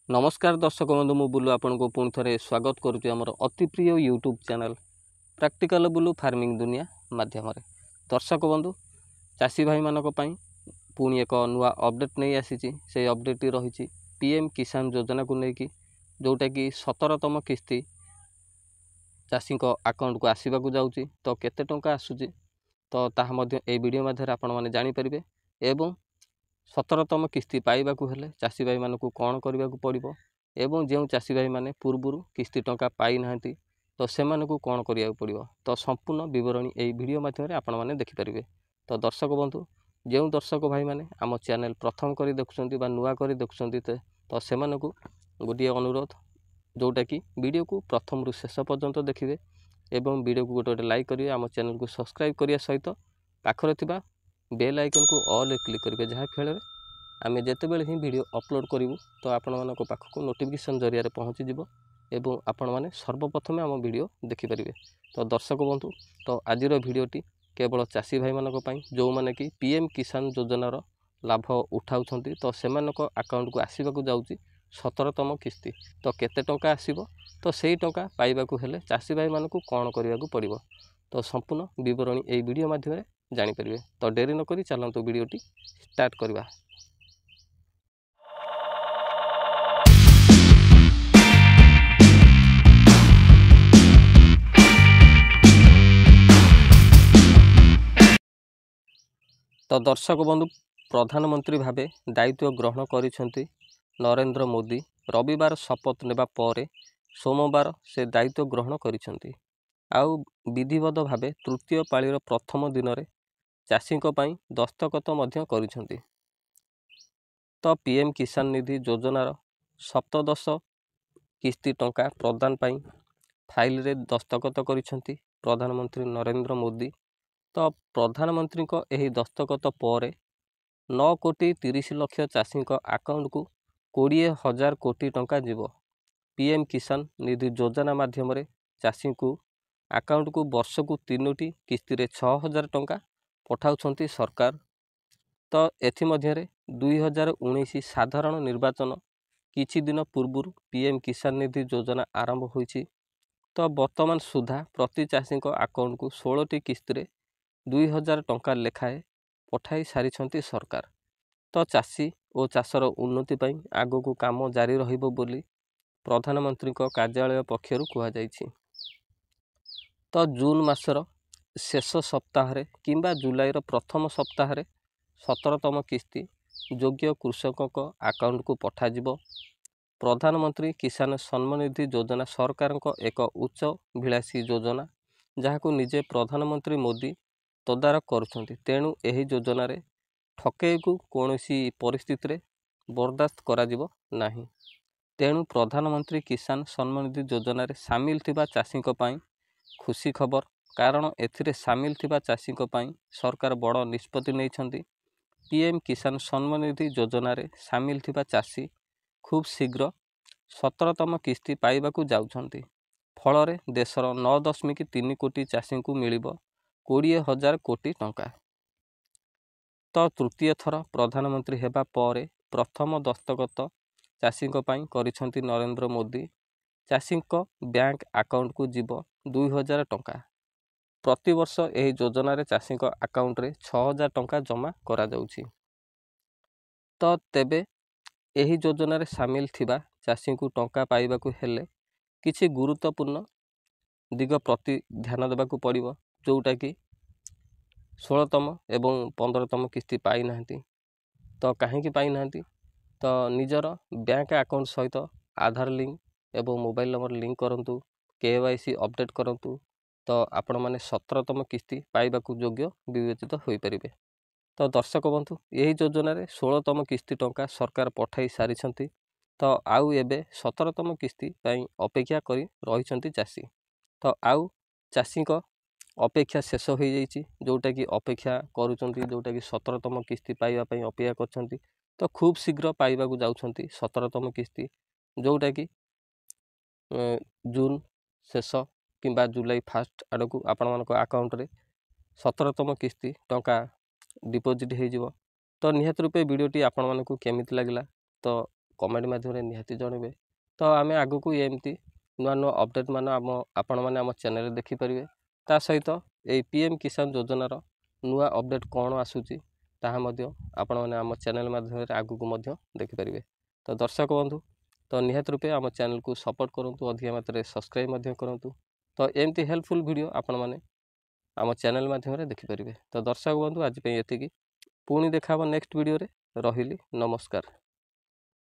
नमस्कार दर्शक बंधु मु बुलु आपन को पुणी थे स्वागत करुच्ची आमर अति प्रिय YouTube channel practical blue farming दुनिया माध्यम दर्शक बंधु चाषी भाई मानक पई पुणी एक नुआ अपडेट नहीं आसी से अपडेट रही पीएम किसान योजना को लेकिन जोटा कि 17तम किस्ती चाषी अकाउंट को आसवाक जाऊँगी तो केते टंका आसूची तो ताहा मध्य ए वीडियो माध्यम आपण मैंने जानीपारे एवं 17तम किस्ती पाइबाकू हेले चाषी भाई मानकू कौन करने को पड़ो एवं जो चाषी भाई माने पूर्वर किस्ती टंका पाई नांती तो सेमानकू कौन करने को पड़ो तो संपूर्ण विवरणी यही वीडियो माध्यम आपण मैंने देखिपारे। तो दर्शक बंधु जो दर्शक भाई माने आम चैनल प्रथम कर देखुं नुआ कर देखुं तो सेमानकू गोटे अनुरोध जोटा कि वीडियो को प्रथम रु शेष पर्यंत देखिए एवं वीडियो को गोटे लाइक करेंगे आम चैनल को सब्सक्राइब करने सहित पाखरे थिबा बेल आइकन को ऑल क्लिक करेंगे जहाँ फल आम जितेबले ही वीडियो अपलोड करूँ तो आपण मान पाखक नोटिफिकेशन जरिया पहुँची एवं आपण मैंने सर्वप्रथम आम वीडियो देखिपारे। तो दर्शक बंधु तो आज भिडटी केवल चाषी भाई मानी जो मैंने कि पीएम किसान योजनार लाभ उठाऊ तो से अकाउंट को आसवाक जाऊँगी 17तम किस्ती तो केते टंका आसीबो तो सही टंका पाइबाकू हेले चाषी भाई मानकू कौन करने को पड़ो तो संपूर्ण विवरणी यही वीडियो माध्यम जानीपारे। तो डेरी नक चलतु वीडियोटी स्टार्ट करवा। तो दर्शक बंधु प्रधानमंत्री भावे दायित्व ग्रहण करिसेंती नरेंद्र मोदी रविवार शपथ नेबा परे सोमवार से दायित्व ग्रहण करिसेंती आउ विधिवत भावे तृतीय पाळीर प्रथम दिन में चाषी दस्तखत मध्य करिसेंती। तो पीएम किसान निधि योजनार सप्तदश किस्ती टंका प्रदान पाई फाइल रे दस्तखत करिसेंती प्रधानमंत्री नरेंद्र मोदी। तो प्रधानमंत्री को यही दस्तखत पर 9 कोटी 30 लाख चाषी अकाउंट को 20,000 कोटी टंका जीव पीएम किसान निधि योजना माध्यम चाषी को अकाउंट को वर्ष को 3टी किस्ती रे 6,000 टंका पठाउछंती सरकार। तो एथिमध्यरे 2019 साधारण निर्वाचन किछि दिन पूर्व पीएम किसान निधि योजना आरंभ होइछि। तो वर्तमान सुधा प्रति चाषी अकाउंट को 16टी किस्ती रे 2,000 टंका लेखाए पठाई सारी सरकार। तो चाषी और चाषर उन्नति पई आगो को काम जारी रहिबो बोली प्रधानमंत्री कार्यालय पक्षरु कहा जाइछि। तो जून मासर शेष सप्ताह किंबा जुलाईर प्रथम सप्ताह 17तम किस्ती योग्य कृषकों अकाउंट को पठाजिबो। प्रधानमंत्री किसान सम्मान निधि योजना सरकार एक उच्च भिलाषी योजना जहां निजे प्रधानमंत्री मोदी तदारक करुछंती तेणु एही योजना रे ठकेई को कौनसी परिस्थिति रे बर्दाश्त कराजिबो नाही। तेणु प्रधानमंत्री किसान सम्मान निधि योजना रे सामिल थिबा चाषी पई खुशी खबर कारण एथिरे सामिल थिबा चाषी पई सरकार बड़ निष्पत्ति नैछंती। पीएम किसान सम्मान निधि योजना रे सामिल थिबा चाषी खूब शीघ्र 17तम किस्ती पाइबाकू जाउछंती फल देशर 9.3 कोटी चाषी को मिलिबो 20,000 कोटी टंका। तो तृतीय थर प्रधानमंत्री हेबा परे प्रथम दस्तखत चाषी करिसेंती नरेंद्र मोदी। चाषी बैंक अकाउंट को जीव 2,000 टंका प्रति वर्ष यह योजना रे चाषी अकाउंट रे 6,000 टंका जमा करा जाउछि। तो तेबे यही योजना रे सामिल थिबा चाषी को टंका पाइबाकू हेले किछि गुरुत्वपूर्ण दिग प्रति ध्यान देबाकू पड़िबो जोटा कि 16तम एवं 15तम किस्ती पाई नांती। तो कहीं पाई नांती तो निजर बैंक अकाउंट सहित आधार लिंक एवं मोबाइल नंबर लिंक करंतु केवाईसी अपडेट करंतु तो आपण माने 17तम किस्ती पाइबाकू योग्य विवेचित होई परिबे। तो दर्शक बंधु यही योजना रे 16तम किस्ती टंका सरकार पठाई सारी। तो आउ एबे 17तम किस्ती पई अपेक्षा करी रहिछंती चाषी। तो आउ चाषी अपेक्षा शेष हो जाइछि जोटा कि अपेक्षा करूछंती जोटा कि 17तम किस्ती पाइबा पई अपेक्षा करछंती। तो खूब शीघ्र पाइबाकू जाउछंती 17तम किस्ती जोटा कि जून शेष किंबा जुलाई फास्ट आड़ को आपण मानक अकाउंट रे 17तम किस्ती टंका डिपोजिट हो। तो निहत रूपे वीडियोटी आपण मानक केमिति लागला तो କମେଣ୍ଟ ମାଧ୍ୟମରେ ନିହାତି ଜଣାଇବେ। ତ ଆମେ ଆଗକୁ ଏମିତି ନୂଆ ନୂଆ ଅପଡ଼େଟ୍ ମାନ ଆପଣମାନେ ଆମ ଚ୍ୟାନେଲରେ ଦେଖିପାରିବେ। ତା ସହିତ ଏଇ PM କିଷାନ ଯୋଜନାର ନୂଆ ଅପଡ଼େଟ୍ କ'ଣ ଆସୁଛି ତାହା ମଧ୍ୟ ଆପଣମାନେ ଆମ ଚ୍ୟାନେଲ ମାଧ୍ୟମରେ ଆଗକୁ ମଧ୍ୟ ଦେଖିପାରିବେ। ତ ଦର୍ଶକ ବନ୍ଧୁ, ତ ନିହାତି ରୂପେ ଆମ ଚ୍ୟାନେଲକୁ ସପୋର୍ଟ କରନ୍ତୁ, ଅଧିକା ମାତ୍ରାରେ ସବସ୍କ୍ରାଇବ୍ ମଧ୍ୟ କରନ୍ତୁ। ତ ଏମିତି ହେଲ୍ପଫୁଲ୍ ଭିଡ଼ିଓ ଆପଣମାନେ ଆମ ଚ୍ୟାନେଲ ମାଧ୍ୟମରେ ଦେଖିପାରିବେ। ତ ଦର୍ଶକ ବନ୍ଧୁ, ଆଜି ପାଇଁ ଏତିକି। ପୁଣି ଦେଖା ହେବ ନେକ୍ସଟ ଭିଡ଼ିଓରେ। ରହିଲି, ନମସ୍କାର।